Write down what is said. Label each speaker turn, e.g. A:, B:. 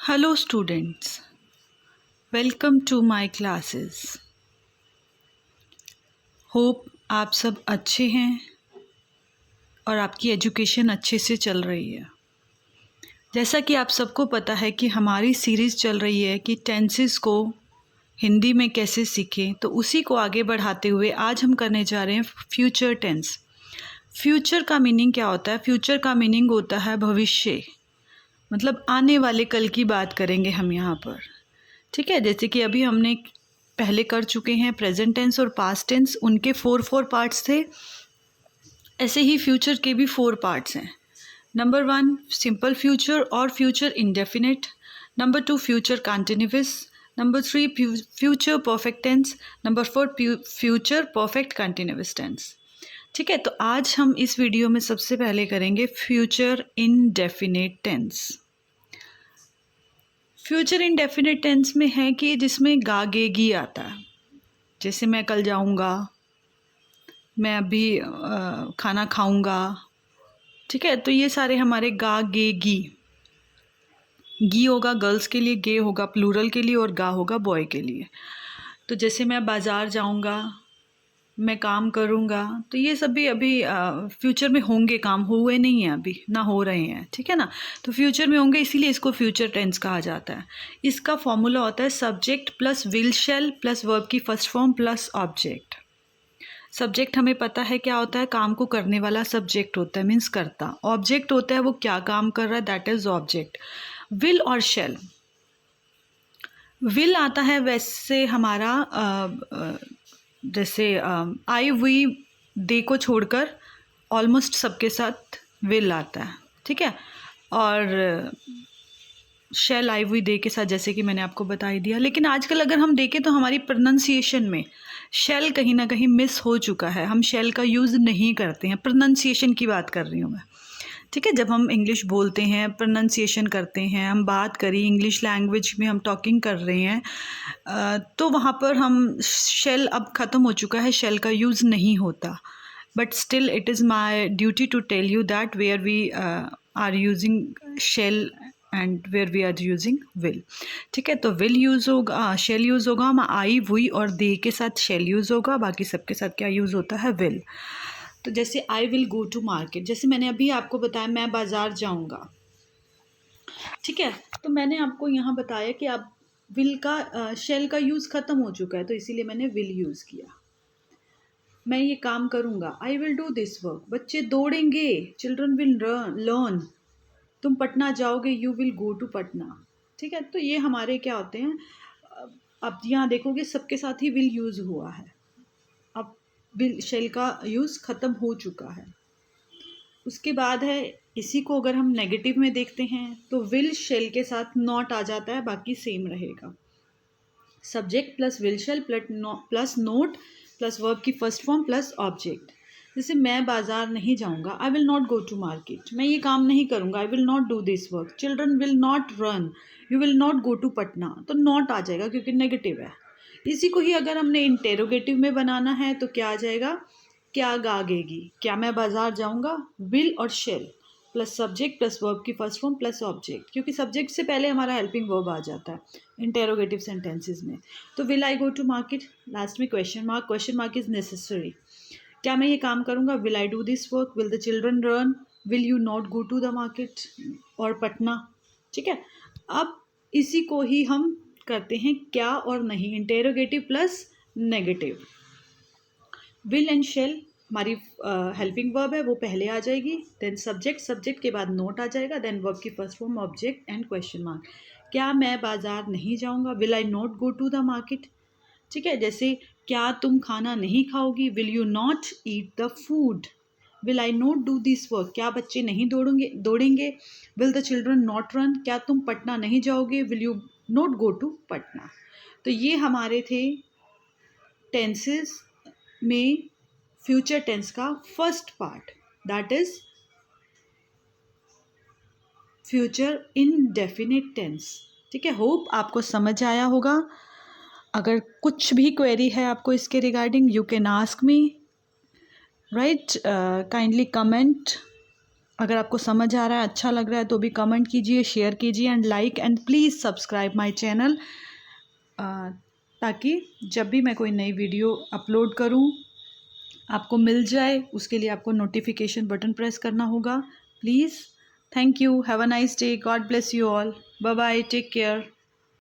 A: Hello students, welcome to my classes. Hope आप सब अच्छे हैं और आपकी एजुकेशन अच्छे से चल रही है। जैसा कि आप सबको पता है कि हमारी सीरीज़ चल रही है कि टेंसेस को हिंदी में कैसे सीखें, तो उसी को आगे बढ़ाते हुए आज हम करने जा रहे हैं फ्यूचर टेंस। फ्यूचर का मीनिंग क्या होता है? फ्यूचर का मीनिंग होता है भविष्य, मतलब आने वाले कल की बात करेंगे हम यहाँ पर। ठीक है, जैसे कि अभी हमने पहले कर चुके हैं प्रेजेंट टेंस और पास्ट टेंस, उनके फोर पार्ट्स थे। ऐसे ही फ्यूचर के भी 4 पार्ट्स हैं। नंबर 1 सिंपल फ्यूचर और future indefinite. Number 2 future continuous. Number 3 future perfect tense. Number 4 future perfect continuous tense. ठीक है, तो आज हम इस वीडियो में सबसे पहले करेंगे future indefinite tense. Future indefinite tense में है कि जिसमें गागेगी आता है। जैसे मैं कल जाऊंगा, मैं अभी खाना खाऊंगा। ठीक है, तो ये सारे हमारे गागेगी। गी होगा गर्ल्स के लिए, गे होगा प्लूरल के लिए और गा होगा बॉय के लिए। तो जैसे मैं बाज़ार जाऊंगा, मैं काम करूंगा, तो ये सभी अभी फ्यूचर में होंगे, काम हुए नहीं हैं, अभी ना हो रहे हैं। ठीक है ना, तो फ्यूचर में होंगे, इसीलिए इसको फ्यूचर टेंस कहा जाता है। इसका फॉर्मूला होता है subject plus will shall plus verb की first form plus object. Subject हमें पता है क्या होता है, काम को करने वाला सब्जेक्ट होता है, मीन्स करता। ऑब्जेक्ट होता है वो क्या काम कर रहा है, दैट इज ऑब्जेक्ट। विल और शैल, विल आता है वैसे हमारा जैसे आई वी दे को छोड़कर ऑलमोस्ट सबके साथ विल आता है। ठीक है, और शैल आई वी दे के साथ जैसे कि मैंने आपको बता ही दिया। लेकिन आजकल अगर हम देखें तो हमारी प्रोनाउंसिएशन में शैल कहीं ना कहीं मिस हो चुका है, हम शैल का यूज़ नहीं करते हैं। प्रोनाउंसिएशन की बात कर रही हूँ मैं। ठीक है, जब हम इंग्लिश बोलते हैं, प्रोनाउंसिएशन करते हैं, हम बात करी इंग्लिश लैंग्वेज में, हम टॉकिंग कर रहे हैं, तो वहाँ पर हम शेल अब ख़त्म हो चुका है, शेल का यूज़ नहीं होता। But still it is my duty to tell you that where we are using shall and where we are using will. ठीक है, तो विल यूज़ होगा, शेल यूज़ होगा, हम आई वी और दे के साथ शेल यूज़ होगा, बाकी सबके साथ क्या यूज़ होता है, विल। तो जैसे I will go to market, जैसे मैंने अभी आपको बताया मैं बाज़ार जाऊंगा। ठीक है, तो मैंने आपको यहाँ बताया कि आप विल का शेल का यूज़ ख़त्म हो चुका है, तो इसीलिए मैंने विल यूज़ किया। मैं ये काम करूँगा, I will do this work. बच्चे दौड़ेंगे, चिल्ड्रन विल लर्न। तुम पटना जाओगे, you will go to Patna. ठीक है, तो ये हमारे क्या होते हैं, अब यहाँ देखोगे सबके साथ ही विल यूज़ हुआ है। अब विल शेल का यूज़ ख़त्म हो चुका है। उसके बाद है, इसी को अगर हम नेगेटिव में देखते हैं तो विल शेल के साथ नॉट आ जाता है, बाकी सेम रहेगा। Subject plus will shall plus not plus verb की फर्स्ट फॉर्म प्लस ऑब्जेक्ट। जैसे मैं बाजार नहीं जाऊंगा, I will not go to market. मैं ये काम नहीं करूंगा, I will not do this work. Children will not run, you will not go to Patna. तो नॉट आ जाएगा क्योंकि नेगेटिव है। इसी को ही अगर हमने इंटेरोगेटिव में बनाना है तो क्या आ जाएगा, क्या गागेगी। क्या मैं बाजार जाऊंगा, विल और shell plus subject plus verb की फर्स्ट फॉर्म प्लस ऑब्जेक्ट, क्योंकि सब्जेक्ट से पहले हमारा हेल्पिंग वर्ब आ जाता है इंटेरोगेटिव सेंटेंसेस में। तो will I go to market, last में क्वेश्चन मार्क इज नेसेसरी। क्या मैं ये काम करूंगा, will I do this work, will the children run, will you not go to the market और पटना। ठीक है, अब इसी को ही हम करते हैं क्या और नहीं, interrogative plus negative. Will and shall हमारी हेल्पिंग वर्ब है, वो पहले आ जाएगी, देन सब्जेक्ट के बाद नोट आ जाएगा, देन वर्ब की first form object and question mark. क्या मैं बाजार नहीं जाऊंगा, will I not go to the market. ठीक है, जैसे क्या तुम खाना नहीं खाओगी, will you not eat the food. Will I not do this work, क्या बच्चे नहीं दौड़ेंगे। Will the children not run, क्या तुम पटना नहीं जाओगे, will you not go to Patna. तो ये हमारे थे टेंसेस में फ्यूचर टेंस का first part, that is future indefinite tense. ठीक है, होप आपको समझ आया होगा। अगर कुछ भी क्वेरी है आपको इसके regarding, you can ask me, right, kindly comment अगर आपको समझ आ रहा है, अच्छा लग रहा है तो भी कमेंट कीजिए, शेयर कीजिए and like and please subscribe my channel, ताकि जब भी मैं कोई नई वीडियो अपलोड करूं आपको मिल जाए। उसके लिए आपको नोटिफिकेशन बटन प्रेस करना होगा। Please, thank you, have a nice day, God bless you all, bye bye, take care.